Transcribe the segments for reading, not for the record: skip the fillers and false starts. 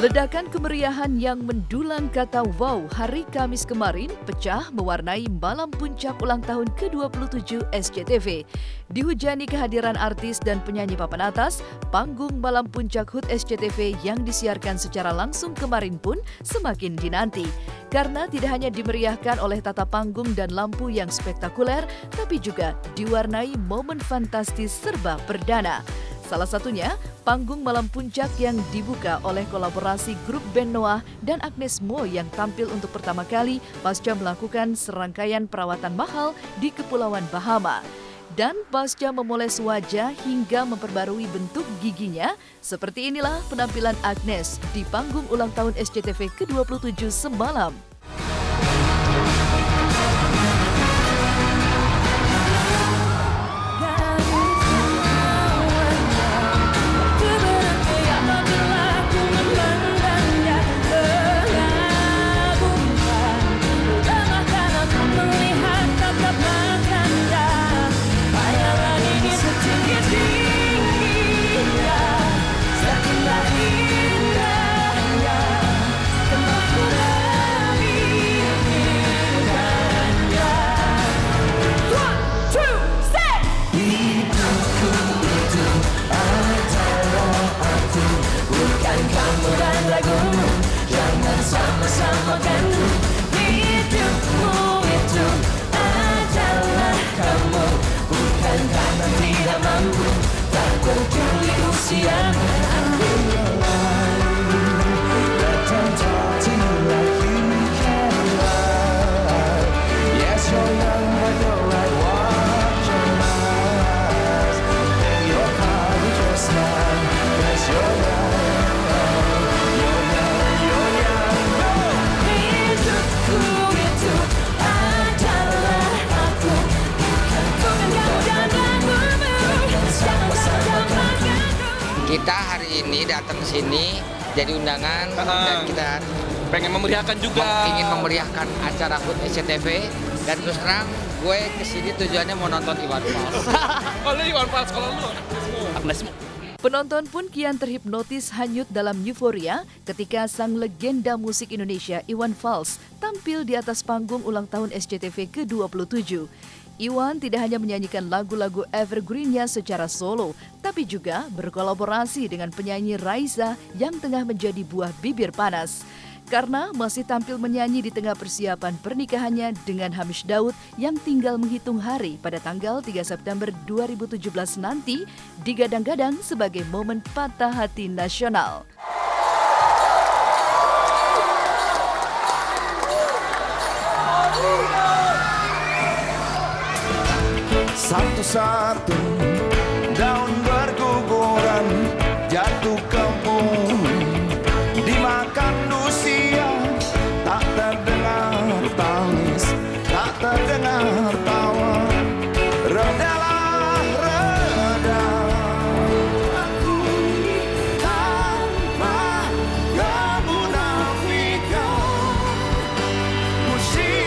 Ledakan kemeriahan yang mendulang kata wow hari Kamis kemarin pecah mewarnai malam puncak ulang tahun ke-27 SCTV. Dihujani kehadiran artis dan penyanyi papan atas, panggung malam puncak HUT SCTV yang disiarkan secara langsung kemarin pun semakin dinanti. Karena tidak hanya dimeriahkan oleh tata panggung dan lampu yang spektakuler, tapi juga diwarnai momen fantastis serba perdana. Salah satunya, panggung malam puncak yang dibuka oleh kolaborasi grup band Noah dan Agnes Mo yang tampil untuk pertama kali pasca melakukan serangkaian perawatan mahal di Kepulauan Bahama. Dan pasca memoles wajah hingga memperbarui bentuk giginya, seperti inilah penampilan Agnes di panggung ulang tahun SCTV ke-27 semalam. Kita hari ini datang ke sini jadi undangan dan kita pengen memeriahkan juga. ingin memeriahkan acara HUT SCTV dan terus terang gue kesini tujuannya mau nonton Iwan Fals. Kalau lu Iwan Fals, kalau lu Agnes Mo. Penonton pun kian terhipnotis hanyut dalam euforia ketika sang legenda musik Indonesia Iwan Fals tampil di atas panggung ulang tahun SCTV ke-27. Iwan tidak hanya menyanyikan lagu-lagu evergreen-nya secara solo, tapi juga berkolaborasi dengan penyanyi Raisa yang tengah menjadi buah bibir panas. Karena masih tampil menyanyi di tengah persiapan pernikahannya dengan Hamish Daud yang tinggal menghitung hari pada tanggal 3 September 2017 nanti, digadang-gadang sebagai momen patah hati nasional. Satu-satu daun berguguran jatuh ke bumi, dimakan usia, tak terdengar tangis, tak terdengar tawa. Redalah, reda, aku tanpa kemunafikan, musik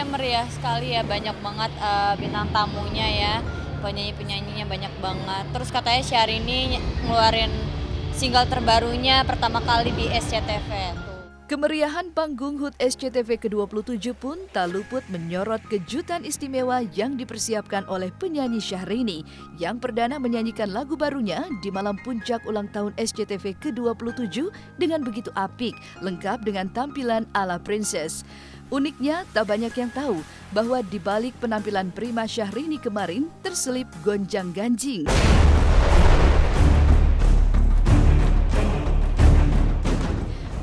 meriah sekali ya, banyak banget bintang tamunya ya. penyanyi-penyanyinya banyak banget. Terus katanya Syahrini ngeluarin single terbarunya pertama kali di SCTV tuh. Kemeriahan panggung HUT SCTV ke-27 pun tak luput menyorot kejutan istimewa yang dipersiapkan oleh penyanyi Syahrini yang perdana menyanyikan lagu barunya di malam puncak ulang tahun SCTV ke-27 dengan begitu apik, lengkap dengan tampilan ala princess. Uniknya, tak banyak yang tahu bahwa di balik penampilan prima Syahrini kemarin terselip gonjang-ganjing.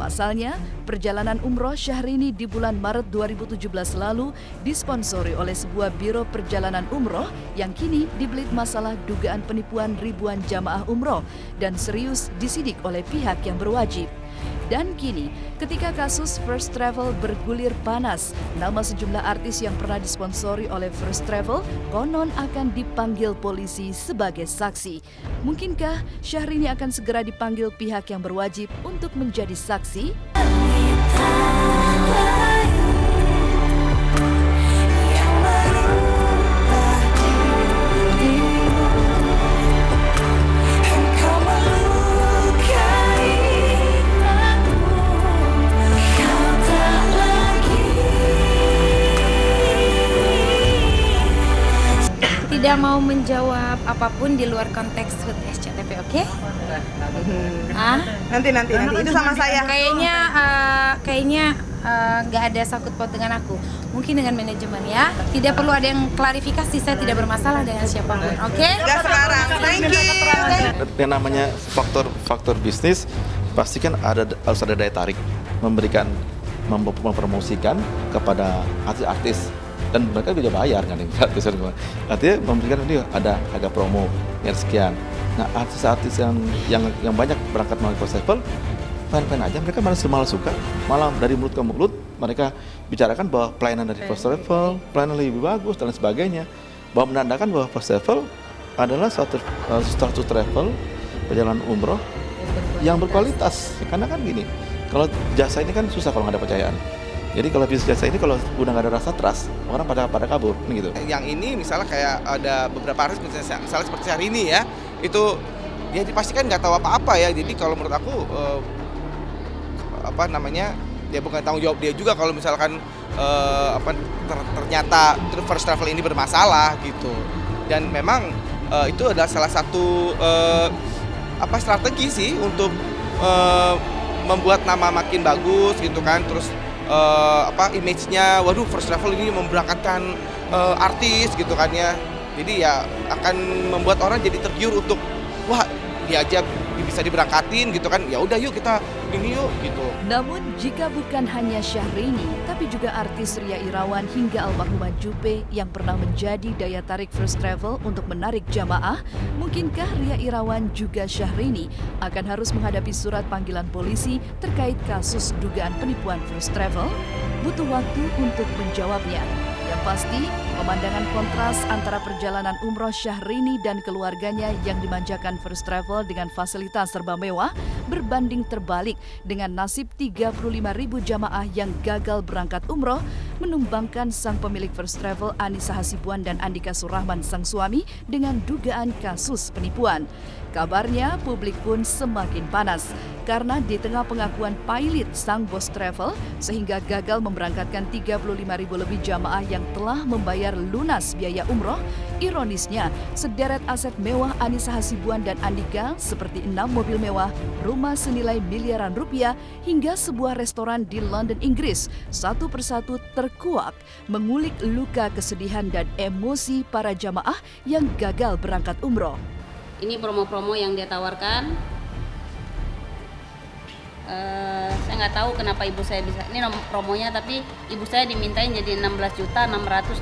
Pasalnya, perjalanan umroh Syahrini di bulan Maret 2017 lalu disponsori oleh sebuah biro perjalanan umroh yang kini dibelit masalah dugaan penipuan ribuan jamaah umroh dan serius disidik oleh pihak yang berwajib. Dan kini, ketika kasus First Travel bergulir panas, nama sejumlah artis yang pernah disponsori oleh First Travel konon akan dipanggil polisi sebagai saksi. Mungkinkah Syahrini akan segera dipanggil pihak yang berwajib untuk menjadi saksi? Tidak mau menjawab apapun di luar konteks HUT SCTV, oke? Nanti itu sama saya. Kayaknya nggak ada sangkut paut dengan aku. Mungkin dengan manajemen ya. Tidak perlu ada yang klarifikasi. Saya tidak bermasalah dengan siapapun, oke? Nggak sekarang. Thank you. Yang namanya faktor bisnis pasti kan harus ada daya tarik, mempromosikan kepada artis-artis. Dan mereka juga bayar kan, artinya memberikan ini ada harga promo yang sekian. Nah, artis-artis yang banyak berangkat melalui First Travel, fine aja, mereka malah suka, malah dari mulut ke mulut mereka bicarakan bahwa pelayanan dari First Travel, pelayanan lebih bagus dan sebagainya, bahwa menandakan bahwa First Travel adalah suatu travel perjalanan umroh yang berkualitas. Karena kan gini, kalau jasa ini kan susah kalau nggak ada kepercayaan. Jadi kalau bisnis jasa ini kalau udah nggak ada rasa trust, orang pada kabur, gitu. Yang ini misalnya kayak ada beberapa artis misalnya seperti Syahrini ya, itu dia dipastikan nggak tahu apa-apa ya. Jadi kalau menurut aku dia bukan tanggung jawab dia juga kalau misalkan ternyata First Travel ini bermasalah gitu. Dan memang itu adalah salah satu strategi sih untuk membuat nama makin bagus gitu kan. Terus image-nya, waduh First Travel ini memberangkatkan artis gitu kan ya. Jadi ya akan membuat orang jadi tergiur untuk wah dia aja bisa diberangkatin gitu kan. Ya udah yuk kita ini yuk gitu. Namun jika bukan hanya Syahrini, tapi juga artis Ria Irawan hingga almarhumah Juppe yang pernah menjadi daya tarik First Travel untuk menarik jamaah, mungkinkah Ria Irawan juga Syahrini akan harus menghadapi surat panggilan polisi terkait kasus dugaan penipuan First Travel? Butuh waktu untuk menjawabnya. Yang pasti, pemandangan kontras antara perjalanan umroh Syahrini dan keluarganya yang dimanjakan First Travel dengan fasilitas serba mewah berbanding terbalik dengan nasib 35.000 jamaah yang gagal berangkat umroh, menumbangkan sang pemilik First Travel Anissa Hasibuan dan Andika Surahman sang suami dengan dugaan kasus penipuan. Kabarnya publik pun semakin panas karena di tengah pengakuan pilot sang bos travel sehingga gagal memberangkatkan 35.000 lebih jamaah yang telah membayar lunas biaya umroh, ironisnya sederet aset mewah Anissa Hasibuan dan Andika seperti 6 mobil mewah, rumah senilai miliaran rupiah hingga sebuah restoran di London, Inggris satu persatu terkuak mengulik luka kesedihan dan emosi para jamaah yang gagal berangkat umroh. Ini promo-promo yang dia tawarkan. Saya nggak tahu kenapa ibu saya bisa. Ini nomor promonya, tapi ibu saya dimintain jadi 16.665.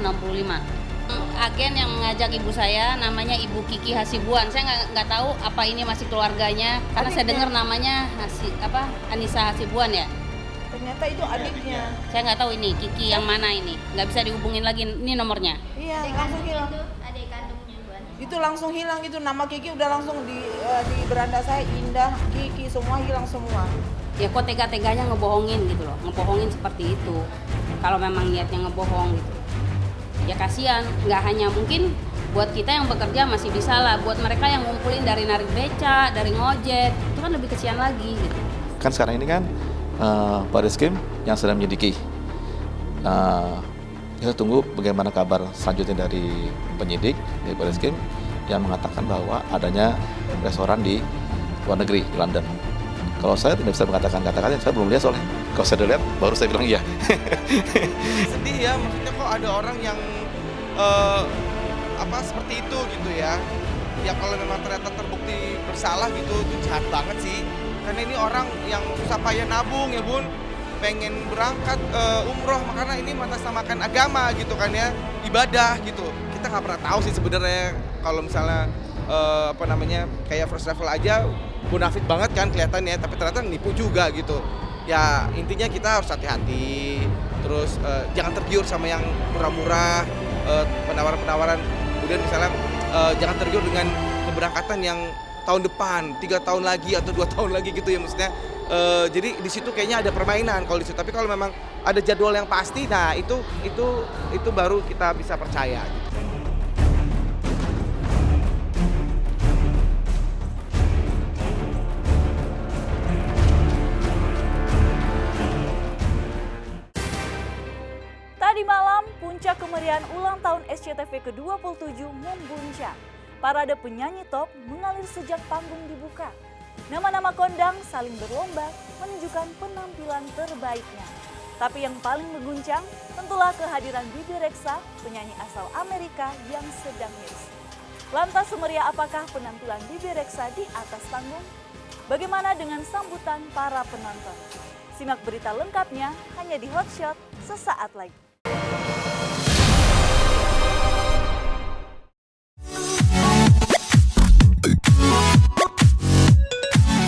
Agen yang mengajak ibu saya namanya Ibu Kiki Hasibuan. Saya nggak tahu apa ini masih keluarganya, karena saya dengar namanya Anissa Hasibuan ya. Ternyata itu adiknya. Saya nggak tahu ini Kiki yang mana ini. Nggak bisa dihubungin lagi. Ini nomornya. Iya, langsung hilang. Itu langsung hilang, itu nama Kiki udah langsung di beranda saya, Indah, Kiki, semua hilang semua. Ya kok tega-teganya ngebohongin gitu loh, ngebohongin seperti itu. Kalau memang niatnya ngebohong gitu. Ya kasihan, nggak hanya mungkin buat kita yang bekerja masih bisa lah, buat mereka yang ngumpulin dari narik beca, dari ngojek, itu kan lebih kesian lagi gitu. Kan sekarang ini kan Bariskim yang sedang menyelidiki. Kita tunggu bagaimana kabar selanjutnya dari penyidik, dari Bariskim, yang mengatakan bahwa adanya restoran di luar negeri, di London. Kalau saya tidak bisa mengatakan kata-kata, saya belum lihat soalnya. Kalau saya udah lihat, baru saya bilang iya. Sedih ya, maksudnya kok ada orang yang seperti itu gitu ya. Ya kalau memang ternyata terbukti bersalah gitu, itu jahat banget sih. Karena ini orang yang susah payah nabung ya bun, pengen berangkat umroh, karena ini mengatasnamakan agama gitu kan ya, ibadah gitu. Kita nggak pernah tahu sih sebenarnya kalau misalnya kayak first travel aja bonafit banget kan kelihatannya, tapi ternyata nipu juga gitu. Ya intinya kita harus hati-hati, terus jangan tergiur sama yang murah-murah, penawaran-penawaran. Kemudian misalnya jangan tergiur dengan keberangkatan yang tahun depan, 3 tahun lagi atau 2 tahun lagi gitu ya maksudnya. Jadi di situ kayaknya ada permainan kalau di situ. Tapi kalau memang ada jadwal yang pasti, nah itu baru kita bisa percaya. Tadi malam, puncak kemeriahan ulang tahun SCTV ke-27 membuncah. Parade penyanyi top mengalir sejak panggung dibuka. Nama-nama kondang saling berlomba menunjukkan penampilan terbaiknya. Tapi yang paling mengguncang tentulah kehadiran Bibi Rexha, penyanyi asal Amerika yang sedang hits. Lantas semeriah apakah penampilan Bibi Rexha di atas panggung? Bagaimana dengan sambutan para penonton? Simak berita lengkapnya hanya di Hot Shot sesaat lagi.